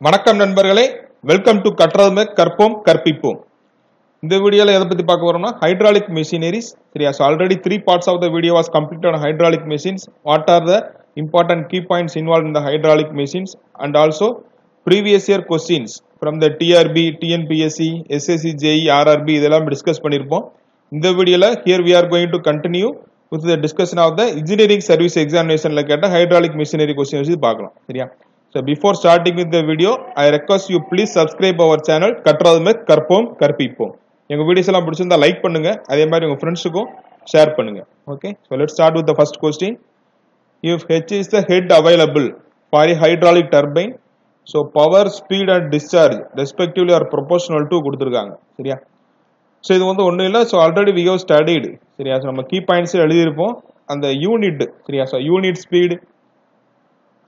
வணக்கம் நண்பர்களே, welcome to கற்றதுமே கற்போம் கற்பிப்போம். இந்த வீடியோல எதை பத்தி பார்க்க வரோம்னா hydraulic machineries. சரியா? So already 3 parts of the video was completed on hydraulic machines. What are the important key points involved in the hydraulic machines and also previous year questions from the TRB, TNPSC, SSC, JE, RRB இதெல்லாம் discuss பண்ணிருப்போம். இந்த வீடியோல here we are going to continue with the discussion of the engineering service examinationல கேட்ட hydraulic machinery questions பார்க்கலாம். சரியா? So before starting with the video, I request you please subscribe our channel கற்றதுமே கற்போம் கற்பிப்போம். எங்க வீடியோஸ் எல்லாம் பிடிச்சிருந்தா லைக் பண்ணுங்க, அதே மாதிரி உங்க ஃப்ரெண்ட்ஸுக்கும் ஷேர் பண்ணுங்க. Okay, so let's start with the first question. If H is the head available for a hydraulic turbine, so power, speed and discharge respectively are proportional to கொடுத்திருக்காங்க. சரியா? So இது வந்து ஒண்ணும் இல்ல. So already we have studied. சரியா? So நம்ம key points எழுதி இருப்போம். அந்த யூனிட், சரியா? So யூனிட் ஸ்பீட்,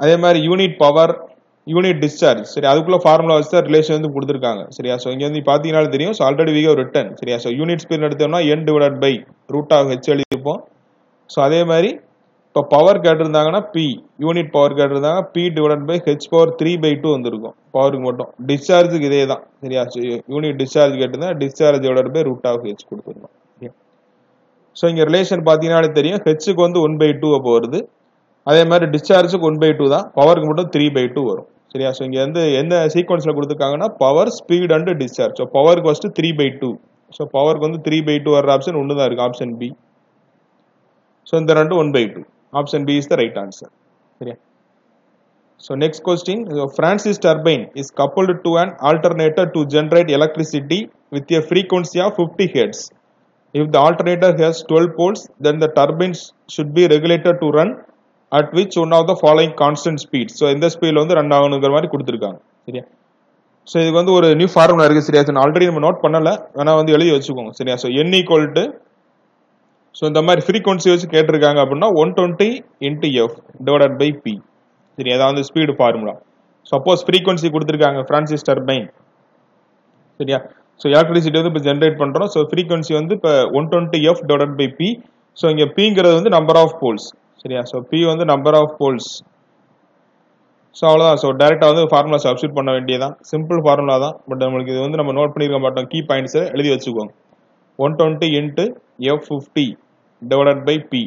அதே மாதிரி யூனிட் பவர், யூனிட் டிஸ்சார்ஜ், சரி, அதுக்குள்ள ஃபார்முலா வச்சு தான் ரிலேஷன் வந்து கொடுத்துருக்காங்க. சரியா? ஸோ இங்கே வந்து பார்த்தீங்கன்னா தெரியும். So already we have written. சரியா? ஸோ யூனிட் ஸ்பீட் எடுத்தோம்னா n divide by root of H எழுதியிருப்போம். ஸோ அதே மாதிரி இப்போ பவர் கேட்டிருந்தாங்கன்னா பி, யூனிட் பவர் கேட்டிருந்தாங்க P divide by H power 3/2 வந்துருக்கும் பவருக்கு மட்டும். டிஸ்சார்ஜுக்கு இதே தான். சரியா? ஸோ யூனிட் டிஸ்சார்ஜ் கேட்டிருந்தா discharge divide by root of H கொடுத்துருக்கோம். ஸோ இங்கே ரிலேஷன் பார்த்தீங்கன்னா தெரியும். ஹெச்சுக்கு வந்து 1/2 அப்போ வருது. அதே மாதிரி டிஸ்சார்ஜுக்கு 1/2 தான், பவருக்கு மட்டும் 3/2 வரும். சரியா? ஸோ இங்க வந்து எந்த சீக்வன்ஸ்ல கொடுத்துருக்காங்கன்னா power, speed and discharge. So பவருக்கு ஃபர்ஸ்ட் 3/2. ஸோ பவருக்கு வந்து 3/2 வர்ற ஆப்ஷன் ஒன்று தான் இருக்கு, ஆப்ஷன் பி. ஸோ இந்த ரெண்டு 1/2. Option B is the right answer. சரியா? So next question. Francis turbine is coupled to an alternator to generate electricity with a frequency of 50 Hz. If the alternator has 12 poles, then the turbines should be regulated to run at which one of the following constant speed. So இந்த ஸ்பீட்ல வந்து run ஆகணுங்கிற மாதிரி கொடுத்துருக்காங்க. சரியா? So இதுக்கு வந்து ஒரு நியூ ஃபார்முலா இருக்கு. சரியா? ஆல்ரெடி நம்ம நோட் பண்ணல, வேணா வந்து எழுதி வச்சுக்கோங்க. சரியா? So n equal to, so இந்த மாதிரி ஃப்ரீக்வன்சி வச்சு கேட்டிருக்காங்க அப்படின்னா 120 into F divided by P. சரியா? அதான் வந்து ஸ்பீடு ஃபார்முலா. சப்போஸ் ஃப்ரீக்வன்சி கொடுத்துருக்காங்க பிரான்சிஸ் டர்பைன். சரியா? ஸோ எலக்ட்ரிசிட்டி வந்து இப்போ ஜென்ரேட் பண்றோம். ஸோ ஃப்ரீக்வன்சி வந்து இப்போ 120 F divided by P. So இங்க பிங்கிறது வந்து நம்பர் ஆஃப் போல்ஸ். சரியா? ஸோ பி வந்து நம்பர் ஆஃப் போல்ஸ். ஸோ அவ்வளோதான். ஸோ டேரெக்டாக வந்து ஃபார்முலா சப்ஸ்டியூட் பண்ண வேண்டியதான். சிம்பிள் ஃபார்முலா தான், பட் நம்மளுக்கு இது வந்து நம்ம நோட் பண்ணியிருக்க மாட்டோம். கீ பாயிண்ட்ஸை எழுதி வச்சுக்கோங்க. 120 into F50 divided by P.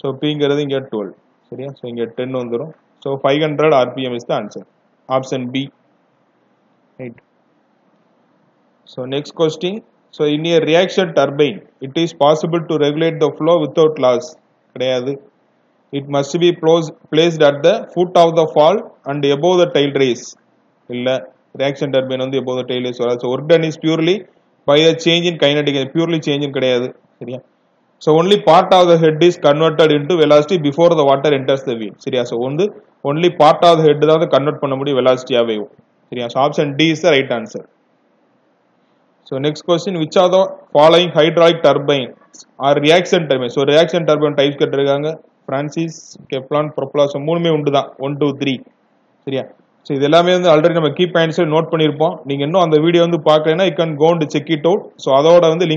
So பிங்கிறது இங்கே 12. சரியா? ஸோ இங்கே 10 வந்துடும். So 500 RPM is the answer. Option B. Right. So next question. So in a reaction turbine it is possible to regulate the flow without loss. கிடையாது. It must be placed at the foot of the fall and above the tail race. இல்ல, reaction turbine வந்து above the tail race வராது. So work done is purely by a change in kinetic, purely change in கிடையாது. சரியா? So only part of the head is converted into velocity before the water enters the wheel. சரியா? So வந்து only part of the head தான் convert பண்ண முடியும் velocity ஆவே. சரியா? So option D is the right answer. So next question, which are the following hydraulic turbines are reaction turbines? So reaction turbine types கேட்டிருக்காங்க. Francis, Kaplan, propeller. So மூணுமே உண்டு தான், 1 2 3. சரியா? ஸோ இது எல்லாமே வந்து ஆல்ரெடி நம்ம கீ பாயிண்ட்ஸ் நோட் பண்ணியிருப்போம். நீங்க இன்னும் அந்த வீடியோ வந்து பார்க்கலைன்னா you can go and check it out. So அதோட வந்து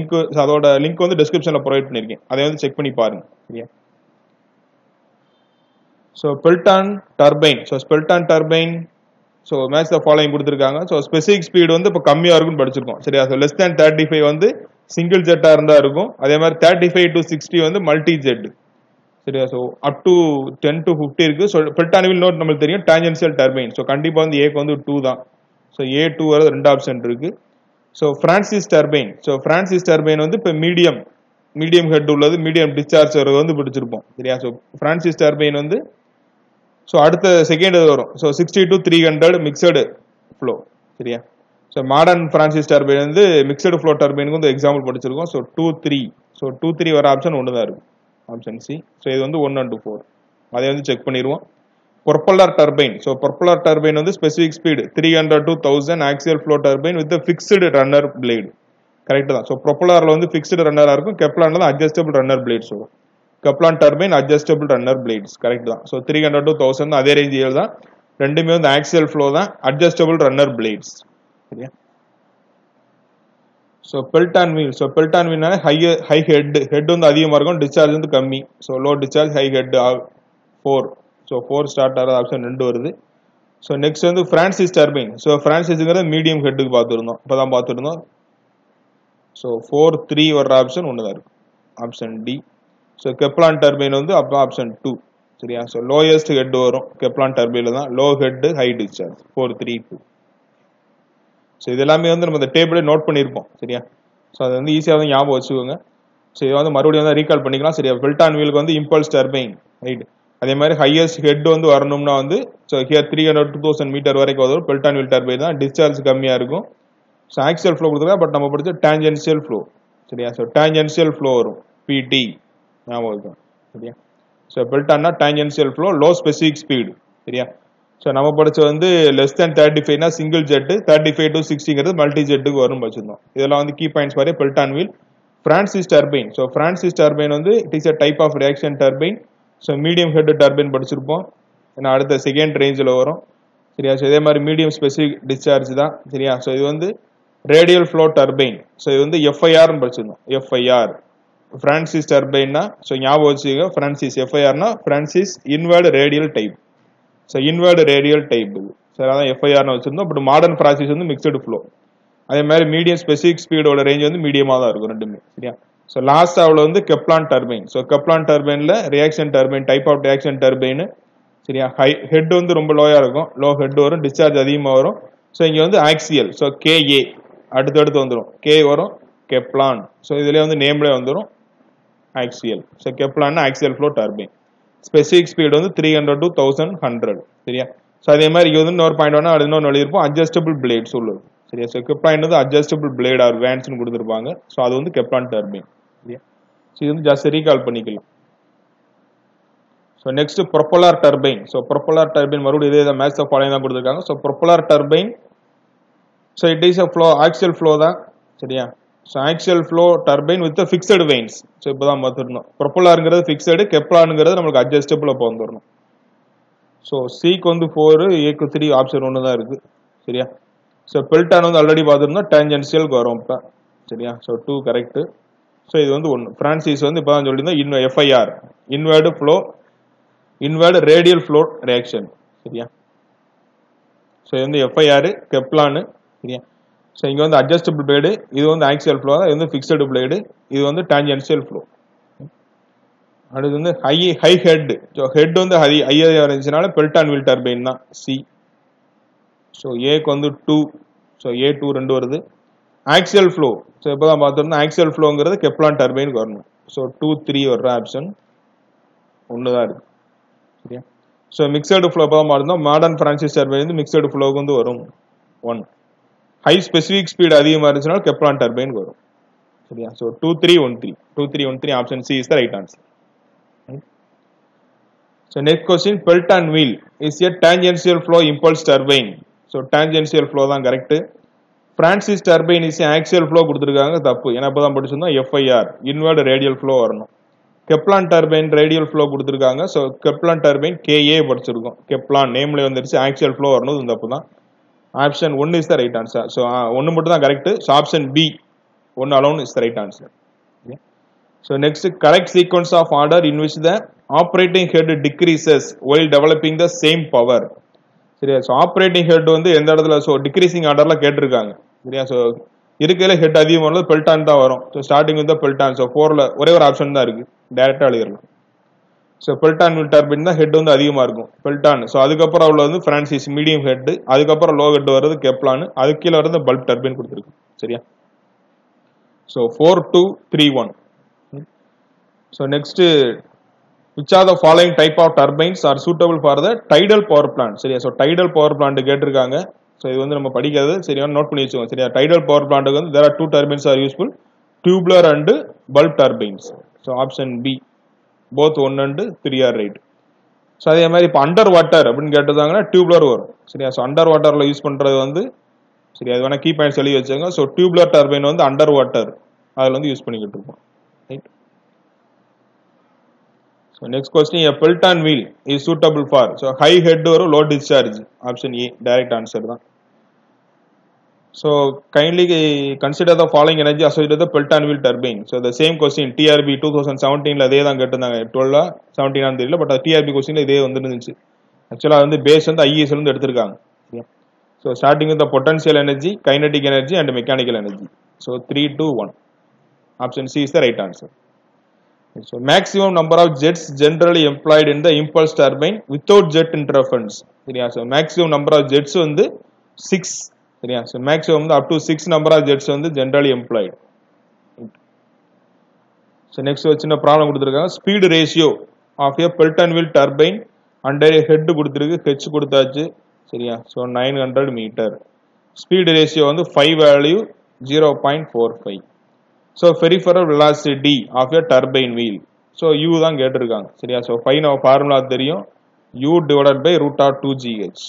லிங்க் வந்து டிஸ்கிரிப்ஷன்ல ப்ரொவைட் பண்ணியிருக்கேன், அதை வந்து செக் பண்ணி பாருங்க. சரியா? So Pelton turbine. So Pelton turbine, so match the following கொடுத்துருக்காங்க. ஸோ ஸ்பெசிபிக் ஸ்பீடு வந்து இப்போ கம்மியாக இருக்கும்னு படிச்சிருக்கோம். சரியா? ஸோ லெஸ் தேன் 35 வந்து சிங்கிள் ஜெட்டாக இருந்தால் இருக்கும். அதே மாதிரி 35 to 60 வந்து மல்டி ஜெட். சரியா? ஸோ அப் டு 10 to 50 இருக்கு. ஸோ பெல்டானிவில் நோட் நம்மளுக்கு தெரியும் டான்ஜென்ஷியல் டர்பைன். ஸோ கண்டிப்பாக வந்து ஏக்கு வந்து 2 தான். ஸோ A2 வர 2 ஆப்ஷன் இருக்கு. So Francis turbine. So Francis turbine வந்து இப்போ மீடியம் ஹெட் உள்ளது, மீடியம் டிஸ்சார்ஜ் வந்து பிடிச்சிருப்போம். சரியா? ஸோ பிரான்சிஸ் டர்பைன் வந்து ஸோ அடுத்த செகண்ட் வரும். So 60 to 300 mixed flow. சரியா? ஸோ மாடர்ன் பிரான்சிஸ் டர்பைன் வந்து மிக்சடு ஃப்ளோ டர்பைனுக்கு வந்து எக்ஸாம்பிள் படிச்சிருக்கோம். ஸோ 2 3. ஸோ 2 3 வர ஆப்ஷன் ஒன்று தான் இருக்கு, ஆப்ஷன் சி. ஸோ இது வந்து 1 and 4. அதை வந்து செக் பண்ணிடுவோம். Propeller turbine. So propeller turbine வந்து specific speed 300 to 1000 axial flow turbine with fixed runner blade. Correct தான். ஸோ ப்ரொப்பலர்ல வந்து ஃபிக்ஸ்டு ரன்னராக இருக்கும், கெப்லான்ல தான் அட்ஜஸ்டபிள் ரன்னர் பிளேட்ஸ் வரும். Kaplan turbine adjustable runner blades. Correct தான். ஸோ 300 to 1000 அதே ரேஞ்ச் தான். ரெண்டுமே வந்து ஆக்சியல் ஃப்ளோ தான், அட்ஜஸ்டபிள் ரன்னர் பிளேட்ஸ். சரியா? So Pelton wheel. So Pelton வீல்னால ஹை ஹெட் வந்து அதிகமாக இருக்கும், டிஸ்சார்ஜ் வந்து கம்மி. So low discharge, high head 4. So 4 start ஆகிற ஆப்ஷன் 2 வருது. ஸோ நெக்ஸ்ட் வந்து பிரான்சிஸ் டர்பைன். ஸோ பிரான்சிஸ்ங்கிறது மீடியம் ஹெட்டுக்கு பார்த்துருந்தோம், இப்போ தான் பார்த்துருந்தோம். ஸோ 4-3 வர்ற ஆப்ஷன் ஒன்று தான் இருக்கு, option D. So Kaplan turbine வந்து அப்போ ஆப்ஷன் 2 சரியா. ஸோ லோயஸ்ட் ஹெட் வரும் கெப்லான் டர்பைனில் தான், low head high discharge 4-3-2. So இது எல்லாமே வந்து நம்ம இந்த டேபிளே நோட் பண்ணியிருப்போம் சரியா. ஸோ அது வந்து ஈஸியாக வந்து ஞாபகம் வச்சுக்கோங்க. ஸோ இதை வந்து மறுபடியும் வந்து ரீகால் பண்ணிக்கலாம் சரியா. பெல்டான் வீலுக்கு வந்து இம்பல்ஸ் டர்பைன் ரைட். அதே மாதிரி ஹையஸ்ட் ஹெட் வந்து வரணும்னா வந்து ஸோ ஹியர் 300-2000 மீட்டர் வரைக்கும் வரும் பெல்டான் வீல் டர்பைன் தான், டிஸ்சார்ஜ் கம்மியாக இருக்கும். ஸோ ஆக்சியல் ஃப்ளோ கொடுத்துருக்கா, பட் நம்ம படிச்ச டேஞ்சென்சியல் ஃப்ளோ சரியா. ஸோ டேஞ்சென்சியல் ஃப்ளோ வரும் பிடி ஞாபகம் இருக்கும் சரியா. ஸோ பெல்டான்னா tangential flow, low specific speed சரியா. ஸோ நம்ம படிச்ச வந்து லெஸ் தேன் 35னா சிங்கிள் ஜெட்டு, 35-60 மல்டி ஜெட்டுக்கு வரும் வச்சிருந்தோம். இதெல்லாம் வந்து கீ பாயிண்ட்ஸ் மாதிரி Pelton wheel. Francis turbine. So Francis turbine வந்து it is a type of reaction turbine. So medium head turbine படிச்சிருப்போம், ஏன்னா அடுத்த செகண்ட் ரேஞ்சில் வரும் சரியா. ஸோ இதே மாதிரி மீடியம் ஸ்பெசிஃபிக் டிஸ்சார்ஜ் தான் சரியா. ஸோ இது வந்து ரேடியல் ஃப்ளோ டர்பைன். ஸோ இது வந்து எஃப்ஐஆர்னு படிச்சிருந்தோம், எஃப்ஐஆர் பிரான்சிஸ் டர்பைன்னா. ஸோ ஞாபகம் வச்சுக்கோங்க, பிரான்சிஸ் எஃப்ஐஆர்னா Francis inward radial type. So inward radial type இது சார், அதான் எஃப்ஐஆர்னு வச்சிருந்தோம். பட் மாடர்ன் பிரான்சிஸ் வந்து மிக்சடு ஃப்ளோ. அதே மாதிரி மீடியம் ஸ்பெசிஃபிக் ஸ்பீடோட ரேஞ்ச் வந்து மீடியமாக தான் இருக்கும் ரெண்டுமே சரியா. ஸோ லாஸ்ட் அவ்வளோ வந்து கெப்லான் டர்பைன். ஸோ கெப்லான் டர்பைனில் reaction turbine, type of reaction turbine சரியா. ஹெட் வந்து ரொம்ப லோயாக இருக்கும், லோ ஹெட் வரும், டிஸ்சார்ஜ் அதிகமாக வரும். ஸோ இங்கே வந்து ஆக்சியல். ஸோ கேஏ அடுத்தடுத்து வந்துடும், கே வரும் கெப்லான். ஸோ இதுலேயே வந்து நேம்லேயே வந்துடும் ஆக்சியல். ஸோ கெப்லான்னா axial flow turbine. Specific speed வந்து 300-1100 சரியா. ஸோ அதே மாதிரி இது வந்து இன்னொரு பாயிண்ட் வேணா அது இன்னொன்று எழுதியிருப்போம், அட்ஜஸ்டபிள் பிளேட் சொல்லுது சரியா. ஸோ கெப்லான் வந்து அட்ஜஸ்டபிள் பிளேட் ஆர் வேன்ஸ்னு கொடுத்துருப்பாங்க. ஸோ அது வந்து கெப்லான் டர்பைன் சரியா. ஸோ இது வந்து ஜஸ்ட் ரீகால் பண்ணிக்கலாம். So next propeller turbine. So propeller turbine மறுபடியும் இதே மேட்ச் ஆஃப் ஃபாலோயிங் தான் கொடுத்துருக்காங்க. So propeller turbine so it is a flow, axial flow தான் சரியா. So axial flow turbine with fixed veins. So இப்போ தான் பார்த்துருந்தோம், ப்ரொப்பலருங்கிறது ஃபிக்ஸடு, கெப்லானுங்கிறது நம்மளுக்கு அட்ஜஸ்டபிள் அப்போ வந்துடணும். ஸோ சிக்கு வந்து 4, ஏக்கு 3, ஆப்ஷன் 1 தான் இருக்குது சரியா. ஸோ பெல்டான் வந்து ஆல்ரெடி பார்த்துருந்தோம், டேஞ்சென்சியலுக்கு வரும் இப்போ சரியா. So 2 correct. ஸோ இது வந்து 1. பிரான்சிஸ் வந்து இப்போ தான் சொல்லியிருந்தோம் FIR, inward flow, inward radial flow reaction சரியா. ஸோ இது வந்து எஃப்ஐஆர், கெப்லானு சரியா. ஸோ இங்கே வந்து அட்ஜஸ்டபிள் பிளேடு, இது வந்து ஆக்சியல் ஃப்ளோ தான், இது வந்து ஃபிக்ஸடு பிளேடு, இது வந்து டேஞ்சென்சியல் ஃப்ளோ. அடுத்து வந்து ஹை ஹெட். ஸோ ஹெட் வந்து ஹையாக இருந்துச்சுனால பெல்டான் வீல் டர்பைன் தான் சி. ஸோ ஏக்கு வந்து 2. ஸோ A2 2 வருது. Axial flow. ஸோ இப்போ தான் பார்த்துருந்தோம், ஆக்சியல் ஃப்ளோங்கிறது கெப்லான் டர்பைனுக்கு வரணும். ஸோ 2-3 வர்ற ஆப்ஷன் 1 தான் இருக்கு சரியா. ஸோ மிக்சடு ஃப்ளோ இப்போ தான் பார்த்துருந்தோம், மாடர்ன் பிரான்சிஸ் டர்பைன் வந்து மிக்சடு ஃப்ளோக்கு வந்து வரும் 1. ஹை ஸ்பெசிஃபிக் ஸ்பீடு அதிகமாக இருந்துச்சுனால கெப்லான் டர்பைனுக்கு வரும் சரியா. So 2-3-1-3 option C is the right answer. So next question, Pelton wheel is a tangential flow impulse turbine. So tangential flow தான் correct. Francis turbine is axial flow கொடுத்திருக்காங்க, தப்பு. ஏன்னா இப்பதான் படிச்சிருந்தோம் FIR inward radial flow வரணும். Kepler turbine radial flow கொடுத்திருக்காங்க. So Kepler turbine KA படிச்சிருக்கோம். Kepler nameல வந்துருச்சு, axial flow வரணும், இது தப்பு தான். Option 1 is the right answer. So 1 மட்டும் தான் correct. So option B 1 alone is the right answer. Okay. So next, correct sequence of order in which the operating head decreases while developing the same power. சரியா. So operating head வந்து எந்த இடத்துல so decreasing ஆர்டர்ல கேட்டிருக்காங்க சரியா. So இருக்கையில head அதிகமாக Pelton தான் வரும். ஸோ ஸ்டார்டிங் வந்து பெல்டான். ஸோ 4ல ஒரே ஒரு ஆப்ஷன் தான் இருக்கு, டைரக்டா எழுதிடலாம். ஸோ பெல்டான் வீல் டர்பைன் தான் ஹெட் வந்து அதிகமாக இருக்கும் பெல்டான். ஸோ அதுக்கப்புறம் உள்ள வந்து பிரான்சிஸ் மீடியம் ஹெட், அதுக்கப்புறம் லோ ஹெட் வருது கெப்லான், அதுக்கு கீழே வருது பல்ப் டர்பைன் கொடுத்துருக்கு சரியா. So 4-2-3-1. So next, which are the following type of turbines are suitable for the tidal power plant? சரியா. ஸோ tidal power plant கேட்டிருக்காங்க. ஸோ இது வந்து நம்ம படிக்கிறது சரியா, நோட் பண்ணி வச்சுக்கோங்க சரியா. tidal power plant வந்து there are 2 turbines are useful, tubular and bulb turbines. So option B both 1 and 3 are right. So அதே மாதிரி இப்போ அண்டர் வாட்டர் அப்படின்னு கேட்டிருந்தாங்கன்னா டியூப்லர் வரும் சரியா. ஸோ அண்டர் வாட்டர்ல யூஸ் பண்றது வந்து சரியா, அது வேணா கீ பாயிண்ட்ஸ் எழுதி வச்சுங்க. ஸோ டியூப்லர் டர்பைன் வந்து அண்டர் வாட்டர் அதில் வந்து யூஸ் பண்ணிக்கிட்டு இருக்கோம் right. So next question, a Pelton wheel is suitable for, so high head or low discharge, option A direct answer தான். So kindly consider the following energy associated with the Pelton wheel turbine. So the same question TRB 2017 ல அதே தான் கேட்டிருந்தாங்க, 12 17 தெரியல, but TRB கொஸ்டின்ல இதே வந்துருந்துச்சு. ஆக்சுவலா வந்து பேஸ் வந்து IESல இருந்து எடுத்திருக்காங்க. So starting with the potential energy, kinetic energy and mechanical energy. So 3, 2, 1. Option C is the right answer. So maximum number of jets generally employed in the impulse turbine without jet interference. சரியா? So maximum number of jets வந்து 6. சரியா? So maximum வந்து up to 6 number of jets வந்து generally employed. So next சின்ன problem கொடுத்திருக்காங்க. Speed ratio of a Pelton wheel turbine under a head கொடுத்திருக்கு, h கொடுத்தாச்சு. சரியா? So 900 meter. Speed ratio வந்து 5 value 0.45. So peripheral velocity of a turbine wheel. So U தான் கேட்டிருக்காங்க. சரியா? So 5 நம்ம ஃபார்முலா தெரியும். U divided by root of 2gh.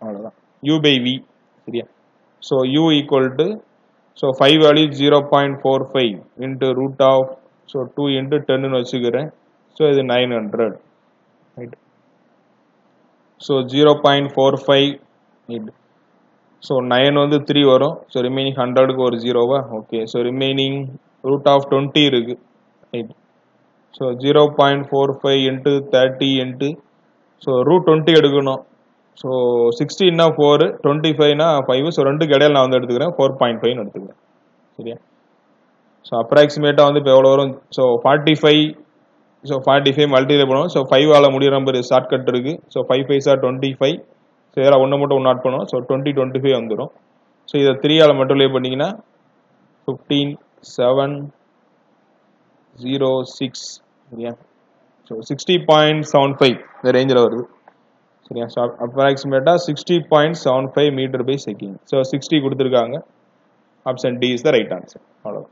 அவ்வளவுதான். U by V. சரியா? So U equal to, so 5 value 0.45 into root of, so 2 into 10 னு வச்சுக்கிறேன். So இது 900. Right. So 0.45. So 9 வந்து 3 வரும். So remaining 100க்கு ஒரு 0வா? Okay. So remaining root of 20 இருக்கு. Right. So 0.45 into 30 into, so root 20 எடுக்கணும். So 60 னா 4, 25 னா 5. So ரெண்டுக்கு இடையில நான் வந்து எடுத்துக்கிறேன் 4.5 னு எடுத்துக்கிறேன். சரியா? So approximate வந்து இப்போ எவ்வளவு வரும்? So 45, so 45 மல்டிப்ளை பண்ணுவோம். So 5 ஆல முடியற நம்பர் ஷார்ட்கட் இருக்கு. So 5 5 are 25. So இதெல்லாம் ஒண்ணு மட்டும் ஆட் பண்ணுவோம். So 20 25 வந்துரும். So இத 3 ஆல மல்டிப்ளை பண்ணீங்கன்னா 15 7 0 6. சரியா? So 60.75 இந்த ரேஞ்சில வருது. சரியா? So approximately 60.75 meter by second. So 60 கொடுத்திருக்காங்க. Option D is the right answer. அவ்வளவு.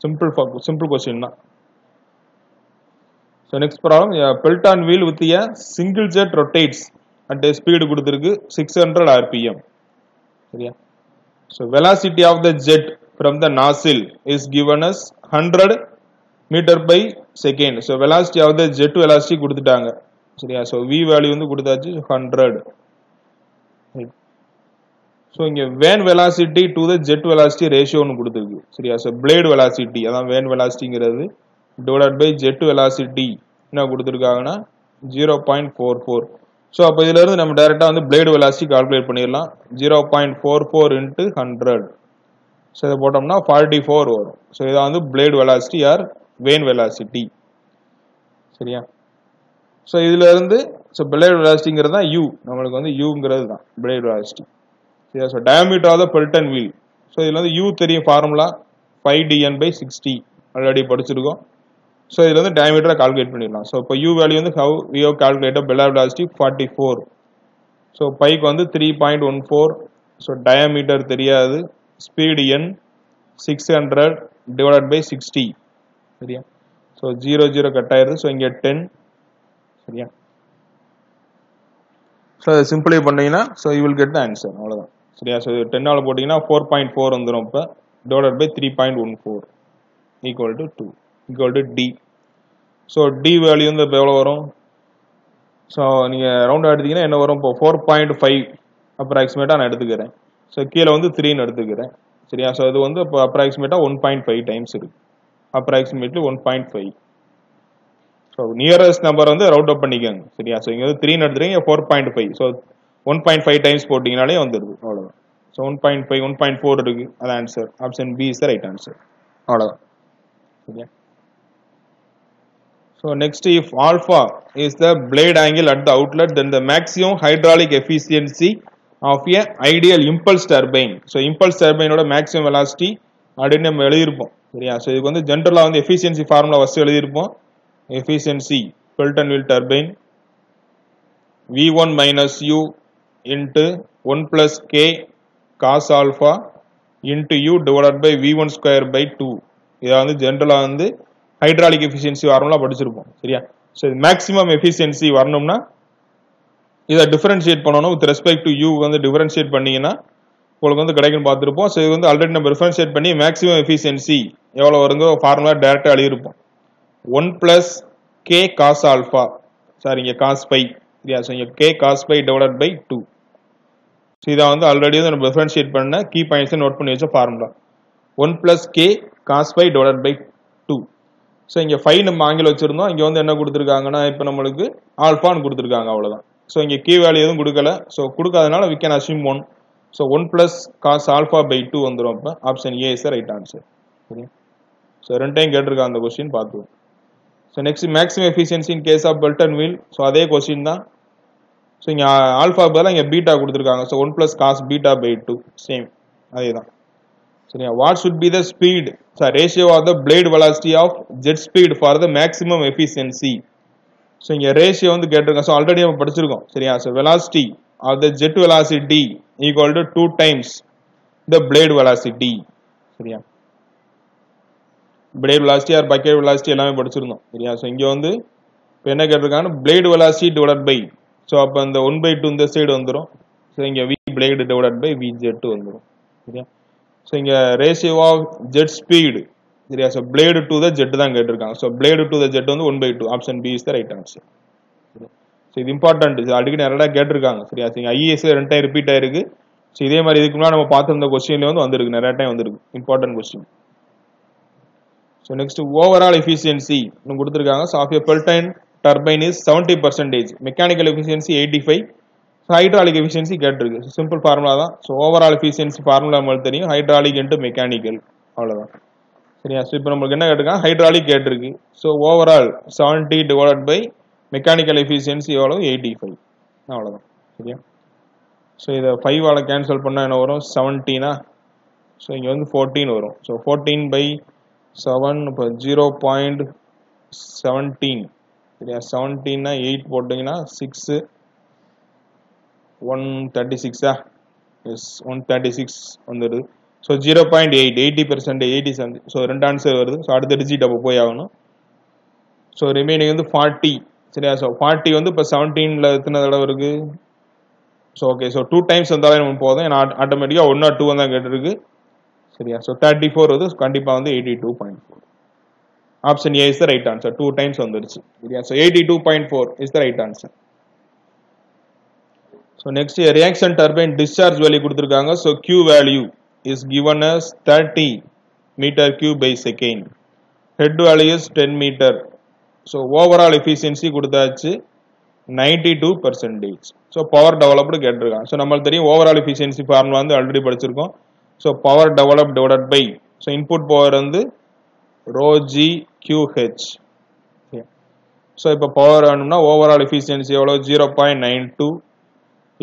Simple question தான். So next problem, a Pelton wheel with a single jet rotates at a speed கொடுத்திருக்கு 600 rpm. சரியா? So velocity of the jet from the nozzle is given as 100 meter by second. So velocity of the jet velocity கொடுத்துட்டாங்க. சரியா? So V value வந்து கொடுத்தாச்சு 100. Right. So இங்க vane velocity to the jet velocity ratio னு கொடுத்திருக்கு. சரியா? So blade velocity அதான் vane velocityங்கிறது divided by jet velocity என்ன கொடுத்திருக்காங்கன்னா 0.44. So அப்ப இதில இருந்து நம்ம டைரக்டா வந்து blade velocity கால்குலேட் பண்ணிரலாம். 0.44 into 100. So இத போட்டோம்னா 44 வரும். So இத வந்து blade velocity or vane velocity. சரியா? So இதில இருந்து so blade velocityங்கிறது தான் U. நமக்கு வந்து Uங்கிறது தான் blade velocity. சரியா? So diameter of the Pelton wheel. So இதில வந்து U தெரியும் ஃபார்முலா 5dn/60 ஆல்ரெடி படிச்சிருக்கோம். So இதில வந்து diameter கால்குலேட் பண்ணிடலாம். So இப்போ U வேல்யூ வந்து how we have calculated blade velocity 44. So bike வந்து 3.14. So diameter தெரியாது. Speed n 600 divided by 60. சரியா? So 0 0 கட் ஆயிருது. So இங்க 10. சரியா? So சிம்பிளை பண்ணீங்கன்னா so you will get the answer. அவ்வளவுதான். சரியா? So 10 ஆல போட்டீங்கன்னா 4.4 வந்துரும். இப்ப divided by 3.14 equal to 2 equal to D. So D value வந்து இப்போ எவ்வளவு வரும்? So நீங்க ரவுண்ட் எடுத்தீங்கன்னா என்ன வரும்? இப்போ 4.5 அப்ராக்சிமேட்டா நான் எடுத்துக்கிறேன். So கீழ வந்து 3 னு எடுத்துக்கிறேன். சரியா? So இது வந்து இப்போ அப்ராக்சிமேட்டா 1.5 டைம்ஸ் இருக்கு. அப்ராக்சிமேட்லி 1.5. So நியரஸ்ட் நம்பர் வந்து ரவுண்ட் அப் பண்ணிக்கங்க. சரியா? So இங்க வந்து 3 னு எடுத்துறீங்க 4.5. So 1.5 டைம்ஸ் போட்டீங்கனாலே வந்துருது. அவ்வளவுதான். So 1.5 1.4 இருக்கு. அது answer. Option B is the right answer. அவ்வளவுதான். சரியா? So next, if alpha is the blade angle at the outlet, then the maximum hydraulic efficiency of a ideal impulse turbine. So impulse turbine ஓட maximum velocity அப்படின்னு நம்ம எழுதியிருப்போம். சரியா? So இதுக்கு வந்து ஜெனரலா வந்து efficiency formula ஃபர்ஸ்ட் எழுதியிருப்போம். Efficiency Pelton wheel turbine V1 minus U into 1 plus K cos alpha into U divided by V1 square by 2. இத வந்து ஜெனரலா வந்து ஹைட்ராலிக் எஃபிஷியன்சி ஃபார்முலா படிச்சிருப்போம். சரியா? சோ மேக்ஸிமம் எஃபிஷியன்சி வரணும்னா இத டிஃபரன்ஷியேட் பண்ணனும் வித் ரெஸ்பெக்ட் டு U வந்து டிஃபரன்ஷியேட் பண்ணீங்கனா உங்களுக்கு வந்து கிடைக்கும் பார்த்திருப்போம். சோ இது வந்து ஆல்ரெடி நம்ம டிஃபரன்ஷியேட் பண்ணி மேக்ஸிமம் எஃபிஷியன்சி எவ்வளவு வருங்க ஃபார்முலா டைரக்டா எழுதிருப்போம். 1 plus K cos alpha. Sorry இங்க cos pi. சரியா? சோ இங்க K cos pi divided by 2. So இத வந்து ஆல்ரெடி நம்ம டிஃபரன்ஷியேட் பண்ண கீ பாயிண்ட்ஸ் நோட் பண்ணி வச்ச formula. 1 plus K cos pi divided by 2. So இங்கே 5 நம்ம ஆங்கில வச்சிருந்தோம். இங்கே வந்து என்ன கொடுத்துருக்காங்கன்னா இப்போ நம்மளுக்கு ஆல்ஃபான்னு கொடுத்துருக்காங்க, அவ்வளோதான். ஸோ இங்கே கீ வேல்யூ எதுவும் கொடுக்கல. ஸோ கொடுக்காதனால we can assume 1. ஸோ 1 plus cos alpha by 2 வந்துடும். அப்போ option A is the right answer. சரியா? ஸோ 2 டைம் கேட்டிருக்காங்க அந்த கொஸ்டின் பார்த்துவோம். So next maximum efficiency in case of belt and wheel. So அதே கொஸ்டின் தான். ஸோ இங்கே ஆல்ஃபா பதிலாக இங்கே பீட்டா கொடுத்துருக்காங்க. So 1 plus cos beta by 2 same அதே தான். சரியா? What should be the speed, ratio of the blade velocity of jet speed for the maximum efficiency. So இங்கே ரேஷியோ வந்து கேட்டிருக்கோம். ஸோ ஆல்ரெடி நம்ம படிச்சிருக்கோம். சரியா? So velocity of the jet velocity equal to 2 times the blade velocity. சரியா? blade velocity or bucket velocity எல்லாமே படிச்சிருந்தோம். சரியா? So இங்கே வந்து இப்போ என்ன கேட்டிருக்காங்க, blade velocity divided by, so அப்போ இந்த 1/2 இந்த சைடு வந்துடும். ஸோ இங்கே v blade divided by v jet வந்துடும். சரியா? ஸோ இங்கே ரேஷியோ ஆஃப் ஜெட் ஸ்பீடு. சரியா? So blade to the jet தான் கேட்டிருக்காங்க. So blade to the jet வந்து 1/2. Option B is the right answer. So இது இம்பார்ட்டன்ட். இது அடிக்கடி நிறையா கேட்டிருக்காங்க. சரியா? ஸோ ஐஏஎஸ் 2 டைம் ரிப்பீட் ஆயிருக்கு. ஸோ இதே மாதிரி இதுக்கு முன்னாடி நம்ம பார்த்துருந்த கொஸ்டின்ல வந்து வந்திருக்கு, நிறைய டைம் வந்திருக்கு. Important question. So next overall efficiency கொடுத்துருக்காங்க. So of a Pelton turbine is 70%, mechanical efficiency 85, hydraulic efficiency கேட்டிருக்கு. சிம்பிள் ஃபார்முலா தான். ஸோ ஓவரால் எஃபிஷியன்சி ஃபார்முலா நம்மளுக்கு தெரியும், ஹைட்ராலிக் இன்ட்டு மெக்கானிக்கல், அவ்வளோதான். சரியா? ஸோ இப்போ நம்மளுக்கு என்ன கேட்டிருக்காங்க, ஹைட்ராலிக் கேட்டிருக்கு. So overall 70 divided by mechanical efficiency எவ்வளோ, 85, அவ்வளோதான். சரியா? ஸோ இதை 5ஆல் கேன்சல் பண்ணால் என்ன வரும், 17. ஸோ இங்கே வந்து 14 வரும். ஸோ 14/7 இப்போ 0.17. சரியா? 17னா 8 போட்டிங்கன்னா 6 136. எஸ் 136 வந்துடுது. ஸோ 0.8 80%, 80. ஸோ 2 ஆன்சர் வருது. ஸோ அடுத்த டிஜிட் அப்போ போய் ஆகணும். ஸோ ரிமைனிங் வந்து 40. சரியா? ஸோ 40 வந்து இப்போ 17ல் எத்தனை தடவை இருக்கு. So okay. ஸோ 2 டைம்ஸ் வந்தாலே நம்ம போதும். ஏன்னா ஆட்டோமேட்டிக்காக 1 or 2 தான் கேட்டிருக்கு. சரியா? ஸோ 34 வருது. கண்டிப்பாக வந்து 82.4. Option A is the right answer. 2 times வந்துருச்சு. சரியா? So 82.4 is the right answer. So next reaction turbine discharge value கொடுத்துருக்காங்க. So Q value is given as 30 meter cube by second. Head value is 10 meter. So overall efficiency கொடுத்தாச்சு 92%. So power developed கேட்டிருக்காங்க. So நம்மளுக்கு தெரியும் overall efficiency formula வந்து already படிச்சிருக்கோம். So power develop divided by, so input power வந்து ρg/QH. So இப்போ power வேணும்னா overall efficiency எவ்வளோ, 0.92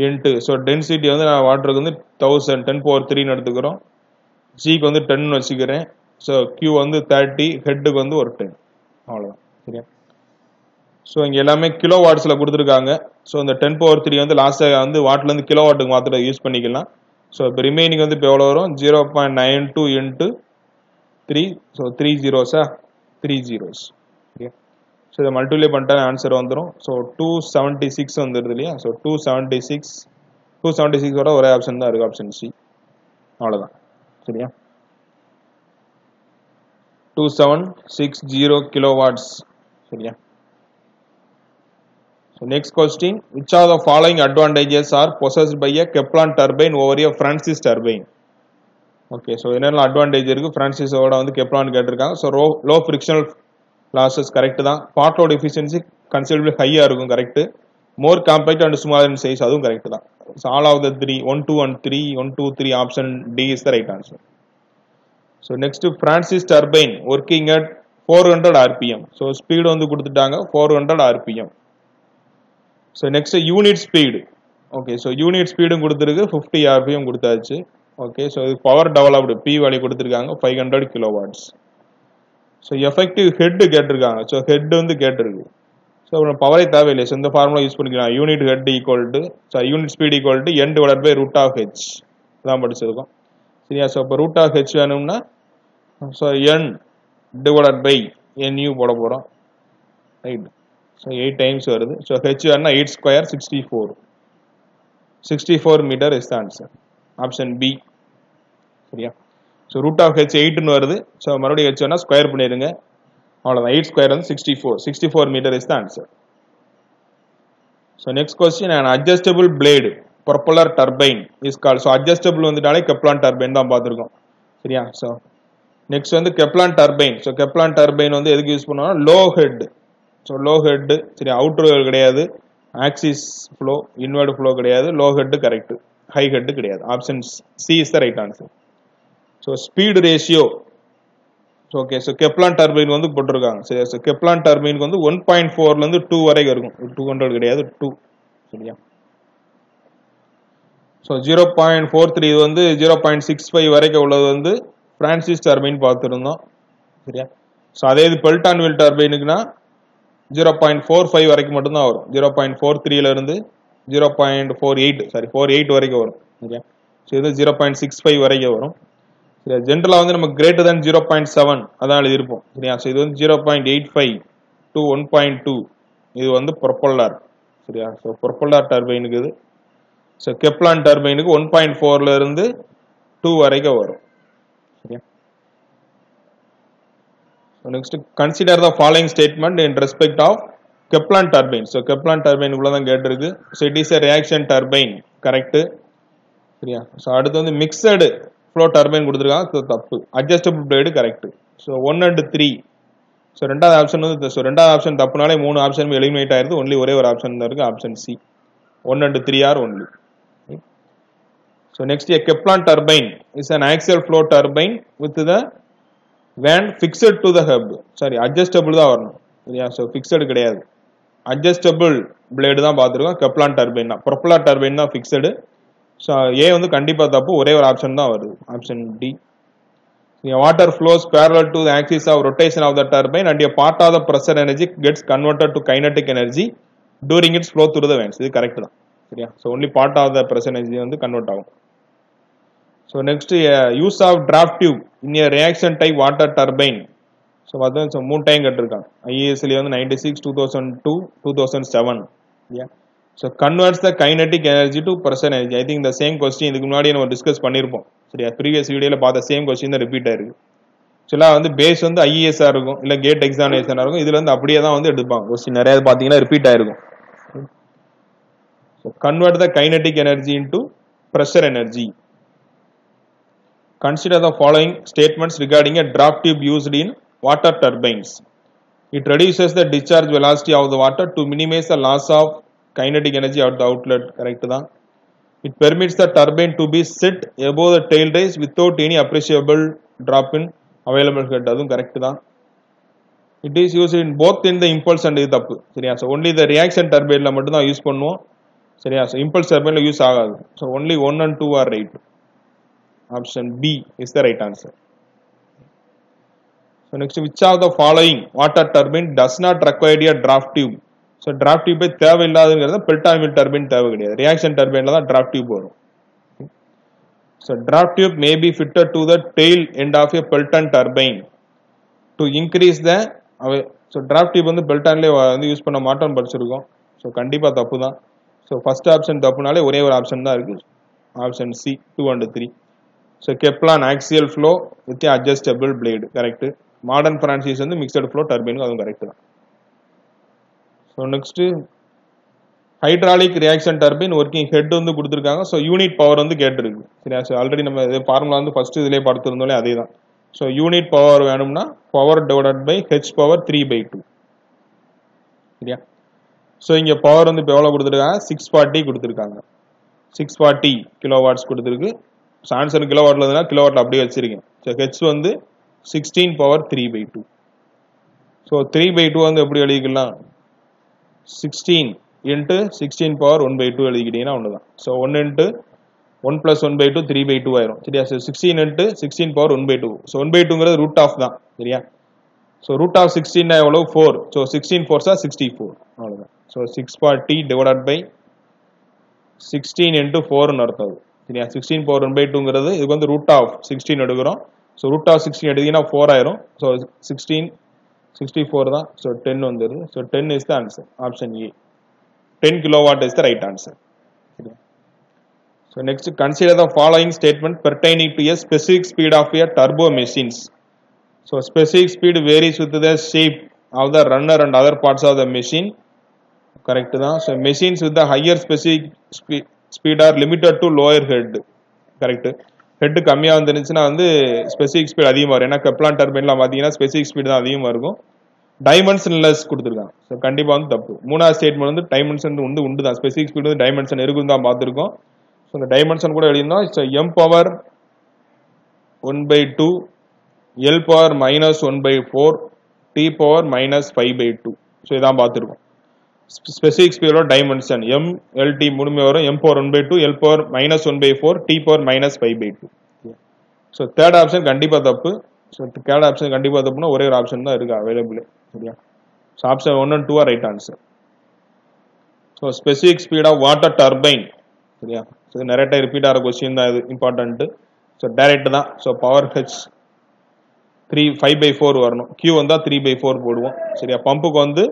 இன்ட்டு, ஸோ டென்சிட்டி வந்து நான் வாட்டருக்கு வந்து 1000 10^3 எடுத்துக்கிறோம். ஜிக்கு வந்து 10 வச்சுக்கிறேன். ஸோ Q வந்து 30, ஹெட்டுக்கு வந்து ஒரு 10, அவ்வளோதான். சரியா? ஸோ இங்கே எல்லாமே கிலோ வாட்ஸில் கொடுத்துருக்காங்க. ஸோ இந்த 10^3 வந்து லாஸ்ட்டாக வந்து வாட்லேருந்து கிலோ வாட்டுக்கு மாத்திர யூஸ் பண்ணிக்கலாம். ஸோ இப்போ ரிமைனிங் வந்து இப்போ எவ்வளோ வரும், 0.92 into 3. So 3 zeros 3 zeros. Okay. So இதை மல்டிப்ளை பண்ணிட்டா ஆன்சர் வந்துடும். ஸோ 276 வந்துடுது இல்லையா? ஸோ 276 ஒரே ஆப்ஷன் தான் இருக்குது, ஆப்ஷன் சி, அவ்வளோதான். சரியா? 2760 kilowatts. சரியா? So next question, which of the following advantages are possessed by a Kaplan turbine over a Francis turbine? Okay. So என்னென்ன அட்வான்டேஜ் இருக்குது ஃப்ரான்சிஸோட வந்து கெப்லான் கேட்டிருக்காங்க. So low frictional losses correct தான். பார்ட் லோட் எஃபிஷியன்சி கன்சிடரபிளி ஹையாக இருக்கும், correct. More compact and smaller in size, அதுவும் correct தான். So all of the 3 1 2 and 3 1 2 3 option D is the right answer. So next Francis turbine working at 400 RPM. So speed வந்து கொடுத்துட்டாங்க 400 RPM. So next unit speed. Okay. So unit ஸ்பீடும் கொடுத்துருக்கு 50 RPM கொடுத்தாச்சு. Okay. So இது power developed P value கொடுத்துருக்காங்க 500 kilowatts. So effective head கேட்டிருக்காங்க. So head வந்து கேட்டிருக்கு. ஸோ பவரே தேவையில்லை. ஸோ இந்த ஃபார்முலா யூஸ் பண்ணிக்கலாம். Unit head equal to, so unit speed equal to n divided by √h தான் படிச்சிருக்கோம். சரியா? ஸோ இப்போ √h வேணும்னா so n divided by nu போட போகிறோம், ரைட். ஸோ 8 டைம்ஸ் வருது. ஸோ h வேணும்னா 8 square 64 metre is the answer. Option B. சரியா? ஸோ √h 8ன்னு வருது. ஸோ மறுபடியும் h வேணா ஸ்கொயர் பண்ணிடுங்க, அவ்வளோதான். 8 square வந்து 64 metre is the answer. So next question, an adjustable blade propeller turbine is called. So adjustable வந்துட்டாலே கெப்லான் டர்பைன் தான் பார்த்துருக்கோம். சரியா? ஸோ நெக்ஸ்ட் வந்து Kaplan turbine. So Kaplan turbine வந்து எதுக்கு யூஸ் பண்ணுவோம்னா low head. So low head சரி, outer கிடையாது, ஆக்சிஸ் ஃப்ளோ இன்வெர்ட் ஃப்ளோ கிடையாது, low head correct, high head கிடையாது. Option C is the right answer. So speed ratio okay. So Kaplan turbine வந்து போட்டிருக்காங்க. சரி, ஸோ கெப்லான் டர்பைனுக்கு வந்து 1.4 2 வரைக்கும் இருக்கும், 200 கிடையாது 2. சரியா? ஸோ 0.43 இது வந்து 0.65 வரைக்கும் உள்ளது வந்து பிரான்சிஸ் டர்பைன் பார்த்துருந்தோம். சரியா? ஸோ அதே இது பெல்டான் வில் டர்பைனுக்குன்னா 0.45 வரைக்கும் மட்டும்தான் வரும். 0.43 இருந்து 0.48 வரைக்கும் வரும். சரியா? ஸோ இது 0.65 வரைக்கும் வரும். சரியா? ஜென்ரலா வந்து நம்ம கிரேட்டர் தேன் 0.7 அதான் எழுதியிருப்போம். சரியா? ஸோ இது வந்து 0.85 to 1.2 இது வந்து ப்ரொப்பல்லர். சரியா? ஸோ ப்ரொப்பல்லர் டர்பைனுக்கு இது. ஸோ கெப்லான் டர்பைனுக்கு 1.4 இருந்து 2 வரைக்கும் வரும். சரியா? So next, consider the following statement in respect of Kepler turbine. So Kepler turbine உள்ள தான் கேட்டிருக்கு. So it is a reaction turbine, correct? சரியா? So அடுத்து வந்து mixed flow turbine கொடுத்திருக்காங்க, so தப்பு. Adjustable blade correct. So 1 and 3. So ரெண்டாவது option வந்து ரெண்டாவது ஆப்ஷன் தப்புனாலே மூணு ஆப்ஷன் எலிமினேட் ஆயிருது. ஒன்லி ஒரே ஒரு ஆப்ஷன் தான் இருக்கு, option C. 1 and 3 are only. So next, a Kepler turbine is an axial flow turbine with the van fixed to the hub. Sorry, adjustable தான் வரணும். சரியா? ஸோ ஃபிக்ஸடு கிடையாது, அட்ஜஸ்டபிள் பிளேடு தான் பார்த்துருக்கோம். கெப்லான் டர்பைன் தான், propeller turbine தான் fixed. So A வந்து கண்டிப்பாக தப்பு, ஒரே ஒரு ஆப்ஷன் தான் வருது, option D. Water flows parallel to the axis of rotation of the turbine and a part of the pressure energy gets converted to kinetic energy during its flow through the vents. இது correct தான். சரியா? So only part of the pressure energy வந்து convert ஆகும். So next, use of draft tube in a reaction type water turbine. So பார்த்தா மூணு time கேட்டிருக்காங்க. ஐஏஎஸ்ல வந்து 96, 2002, 2007. Yeah. So converts the kinetic energy to pressure energy. I think the same question இதுக்கு முன்னாடி நம்ம discuss பண்ணியிருப்போம். சரியா? ப்ரீவியஸ் வீடியோல பார்த்த சேம் கொஸ்டின் தான் ரிப்பீட் ஆயிருக்கு. ஆக்சுவலாக வந்து பேஸ் வந்து ஐஏஎஸ்ஆ இருக்கும், இல்லை கேட் எக்ஸாமினேஷனாக இருக்கும். இதுல வந்து அப்படியே தான் வந்து எடுப்பாங்க கொஸ்டின், நிறைய பார்த்தீங்கன்னா ரிப்பீட் ஆயிருக்கும். So convert the kinetic energy into pressure energy. Consider the following statements regarding a draft tube used in water turbines. It reduces the discharge velocity of the water to minimize the loss of kinetic energy at the outlet. Correct da? It permits the turbine to be set above the tail race without any appreciable drop in available head. Adum correct da? It is used in both in the impulse and idappu. Seriya? So only the reaction turbine la mattum da use பண்ணுவோம். சரியா? So impulse turbine la use ஆகாது. So only 1 and 2 are right. Option B is the right answer. So next, which of the following water turbine does not require a draft tube? So draft tube தேவை இல்லாதங்கிறது Pelton will turbine தேவை கிடையாது. Reaction டர்பைன்ல தான் draft tube வரும். So draft tube may be fitted to the tail end of a Pelton turbine to increase the so draft tube வந்து பெல்டான்ல வந்து use பண்ண மாட்டோம்னு படிச்சிருக்கோம். So கண்டிப்பா தப்பு தான். So first option தப்புனாலே ஒரே ஒரு ஆப்ஷன் தான் இருக்கு, option C 2 and 3. So Kepler axial flow with a adjustable blade, correct. Modern Francis வந்து mixed flow turbine அதுவும் கரெக்ட் தான். So next, hydraulic reaction turbine working head வந்து கொடுத்திருக்காங்க. So unit power வந்து கேட்டிருக்கு. சரியா? So ஆல்ரெடி நம்ம இது ஃபார்முலா வந்து ஃபர்ஸ்ட் இதிலே பார்த்திருந்தோம்ல, அதே தான். So unit power வேணும்னா power divided by h power 3/2. சரியா? So இங்க பவர் வந்து இப்போ எவ்வளவு கொடுத்திருக்காங்க? 640 கொடுத்திருக்காங்க. 640 கிலோவாட்ஸ் கொடுத்திருக்கு. ஆன்சர் கிலோவாட்ல இருந்தா கிலோவாட்ல அப்படியே வச்சிருக்கேன். ஸோ ஹெச் வந்து 16 power 3/2. ஸோ 3/2 வந்து எப்படி எழுதிக்கலாம்? 16 into 16 power 1/2 எழுதிக்கிட்டீங்கன்னா ஒண்ணுதான். ஸோ 1 into 1 plus 1/2 3/2 ஆயிரும். சரியா? So 16 into 16 power 1/2. ஸோ 1/2ங்கிறது ரூட் ஆஃப் தான். சரியா? ஸோ ரூட் ஆஃப் 16 எவ்வளவு? 4. So 16 4s are 64. அவ்வளவுதான். ஸோ 640 divided by 16 into 4 அர்த்தம். சரியா? 16 power 1/2ங்கிறது இதுக்கு வந்து ரூட் ஆஃப் 16 எடுக்கிறோம். ஸோ ரூட் ஆஃப் 16 எடுத்தீங்கன்னா 4 ஆயிரும். ஸோ 16 64 தான். ஸோ 10 வந்துடுது. So 10 is the answer, option A. 10 kilowatt is the right answer. So next, consider the following statement pertaining to a specific speed of a turbo machines. So specific speed varies with the shape of the runner and other parts of the machine. Correct da? So machines with the higher specific speed are limited to lower head. Correct. Head கம்மியாக வந்துருந்துச்சுன்னா வந்து specific speed அதிகமாக வரும். ஏன்னா கெப்லான் டர்பைன்லாம் பார்த்தீங்கன்னா specific speed தான் அதிகமாக இருக்கும். Dimensionless கொடுத்துருக்காங்க. ஸோ கண்டிப்பாக வந்து தப்பு. மூணாவது ஸ்டேட்மெண்ட் வந்து டைமென்ஷன் வந்து உண்டு தான். ஸ்பெசிஃபிக் ஸ்பீடு வந்து டைமென்ஷன் இருக்குன்னு தான் பார்த்துருக்கோம். ஸோ இந்த டைமென்ஷன் கூட எழுதியிருந்தோம். So m power 1/2 l power -1/4 t power -5/2. So இதான் பார்த்துருக்கோம். ஸ்பெசிஃபிக் ஸ்பீடோட டைமென்ஷன் m lt மூணுமே வரும். m power 1/2 l power -1/4 t power -5/2. So third option கண்டிப்பாக தப்பு. ஸோ தேர்ட் ஆப்ஷன் கண்டிப்பாக தப்புனா ஒரே ஒரு ஆப்ஷன் தான் இருக்கு அவைலபிள். சரியா? So option 1 and 2 are right answer. So specific speed of water turbine. சரியா? ஸோ நிறைய டைம் ரிப்பீட் ஆகிற கொஸ்டின் தான் இது இம்பார்ட்டன்ட்டு. ஸோ டைரக்ட் தான். ஸோ பவர் ஹெச் 5/4 வரணும். Q வந்தால் 3/4 போடுவோம். சரியா? பம்புக்கு வந்து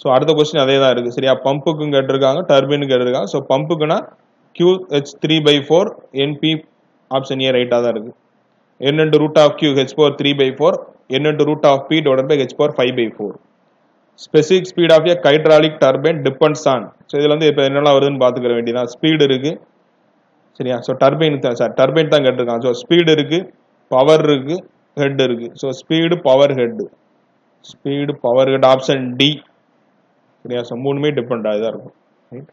ஸோ அடுத்த கொஸ்டின் அதே தான் இருக்குது. சரியா? பம்புக்கும் கேட்டிருக்காங்க, டர்பைனுக்கு கேட்டிருக்காங்க. ஸோ பம்புக்குன்னா QH 3/4 NP ஆப்ஷன் ஏ ரைட்டாக தான் இருக்குது. n into root of Q H power 3/4 n into root of P divided by H power 5/4. Specific speed of a hydraulic turbine depends on. So இதில் வந்து இப்போ என்னெல்லாம் வருதுன்னு பார்த்துக்கிற வேண்டியதான். ஸ்பீடு இருக்குது. சரியா? ஸோ டர்பைன் தான் கேட்டிருக்காங்க. ஸோ ஸ்பீடு இருக்குது, பவர் இருக்குது, ஹெட் இருக்குது. So speed power head option D. சரியா? ஸோ மூணுமே டிபெண்ட் ஆகி தான் இருக்கும். Right?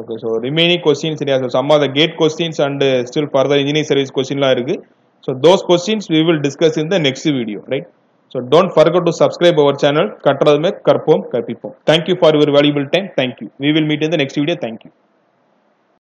Okay. So remaining question சரியா? So some of the GATE questions and still further engineering service கொஸ்டின்லாம் இருக்குது. So those questions we will discuss in the next video. Right? So don't forget to subscribe our channel. கற்றதுமே கற்போம் கற்பிப்போம். Thank you for your valuable time. Thank you. We will meet in the next video. Thank you.